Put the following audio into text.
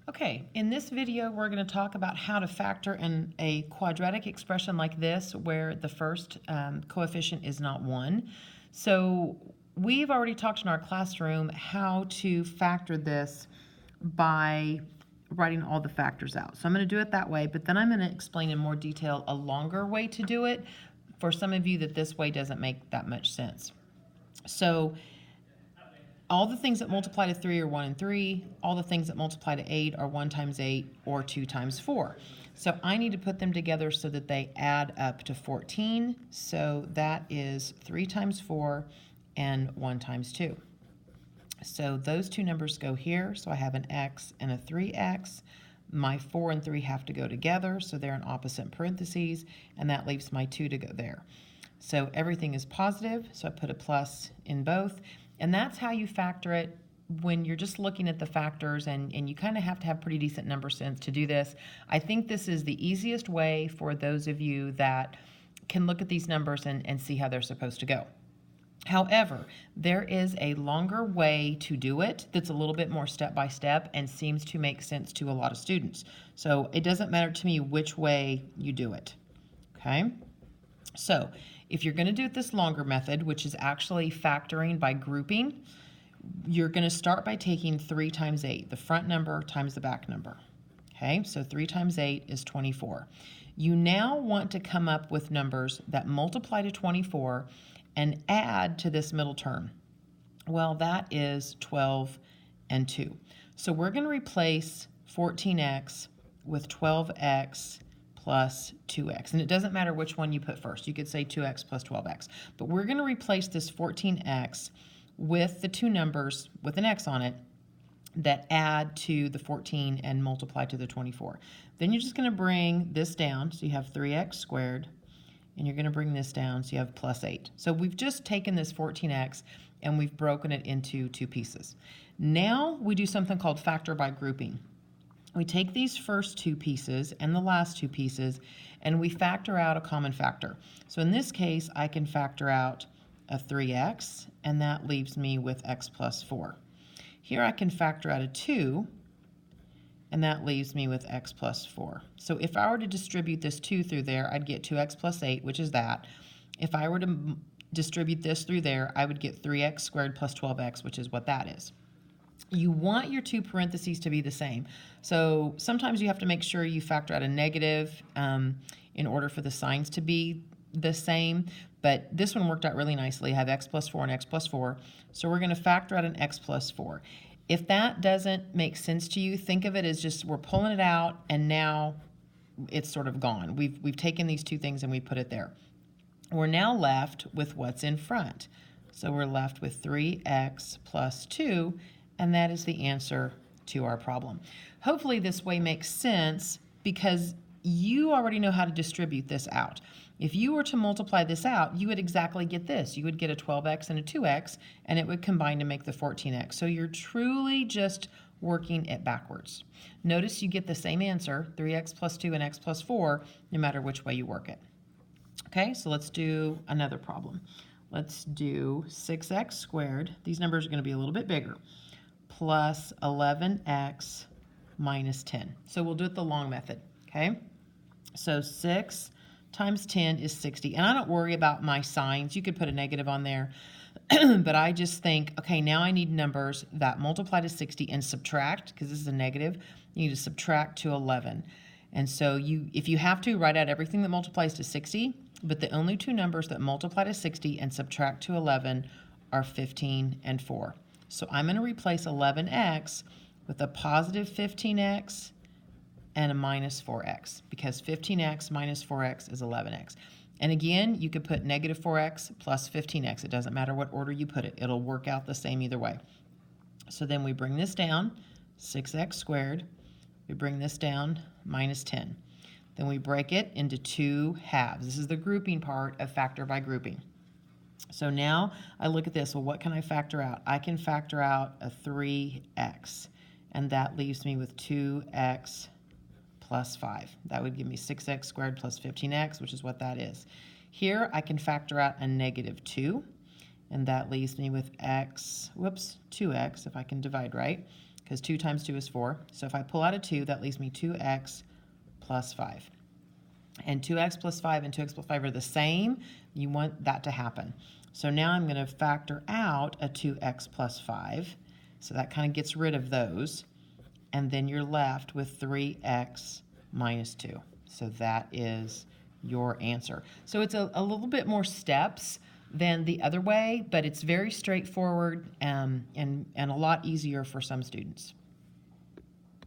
Okay, in this video we're going to talk about how to factor in a quadratic expression like this where the first coefficient is not 1. So we've already talked in our classroom how to factor this by writing all the factors out. So I'm going to do it that way, but then I'm going to explain in more detail a longer way to do it for some of you that this way doesn't make that much sense. So all the things that multiply to 3 are 1 and 3. All the things that multiply to 8 are 1 times 8 or 2 times 4. So I need to put them together so that they add up to 14. So that is 3 times 4 and 1 times 2. So those two numbers go here. So I have an x and a 3x. My 4 and 3 have to go together, so they're in opposite parentheses, and that leaves my 2 to go there. So everything is positive, so I put a plus in both. And that's how you factor it when you're just looking at the factors, and you kind of have to have pretty decent number sense to do this. I think this is the easiest way for those of you that can look at these numbers and see how they're supposed to go. However, there is a longer way to do it that's a little bit more step-by-step and seems to make sense to a lot of students. So it doesn't matter to me which way you do it, okay? So if you're going to do it this longer method, which is actually factoring by grouping, you're going to start by taking 3 times 8, the front number times the back number. Okay, so 3 times 8 is 24. You now want to come up with numbers that multiply to 24 and add to this middle term. Well, that is 12 and 2. So we're going to replace 14x with 12x plus 2x. And it doesn't matter which one you put first. You could say 2x plus 12x. But we're going to replace this 14x with the two numbers with an x on it that add to the 14 and multiply to the 24. Then you're just going to bring this down. So you have 3x squared. And you're going to bring this down so you have plus 8. So we've just taken this 14x and we've broken it into two pieces. Now we do something called factor by grouping. We take these first two pieces and the last two pieces and we factor out a common factor. So in this case, I can factor out a 3x and that leaves me with x plus 4. Here I can factor out a 2 and that leaves me with x plus 4. So if I were to distribute this 2 through there, I'd get 2x plus 8, which is that. If I were to distribute this through there, I would get 3x squared plus 12x, which is what that is. You want your two parentheses to be the same. So sometimes you have to make sure you factor out a negative in order for the signs to be the same. But this one worked out really nicely. I have x plus 4 and x plus 4. So we're going to factor out an x plus 4. If that doesn't make sense to you, think of it as just we're pulling it out and now it's sort of gone. We've taken these two things and we put it there. We're now left with what's in front. So we're left with 3x plus 2, and that is the answer to our problem. Hopefully this way makes sense because you already know how to distribute this out. If you were to multiply this out, you would exactly get this. You would get a 12x and a 2x, and it would combine to make the 14x. So you're truly just working it backwards. Notice you get the same answer, 3x plus 2 and x plus 4, no matter which way you work it. Okay, so let's do another problem. Let's do 6x squared. These numbers are going to be a little bit bigger, plus 11x minus 10. So we'll do it the long method, okay? So 6 times 10 is 60. And I don't worry about my signs. You could put a negative on there. But I just think, okay, now I need numbers that multiply to 60 and subtract, because this is a negative. You need to subtract to 11. And so if you have to, write out everything that multiplies to 60, but the only two numbers that multiply to 60 and subtract to 11 are 15 and 4. So I'm going to replace 11x with a positive 15x and a minus 4x, because 15x minus 4x is 11x. And again, you could put negative 4x plus 15x. It doesn't matter what order you put it. It'll work out the same either way. So then we bring this down, 6x squared. We bring this down, minus 10. Then we break it into two halves. This is the grouping part of factor by grouping. So now I look at this. Well, what can I factor out? I can factor out a 3x, and that leaves me with 2x plus 5. That would give me 6x squared plus 15x, which is what that is. Here I can factor out a negative 2, and that leaves me with 2x, if I can divide right, because 2 times 2 is 4. So if I pull out a 2, that leaves me 2x plus 5. And 2x plus 5 and 2x plus 5 are the same. You want that to happen. So now I'm going to factor out a 2x plus 5. So that kind of gets rid of those. And then you're left with 3x minus 2. So that is your answer. So it's a little bit more steps than the other way, but it's very straightforward and a lot easier for some students.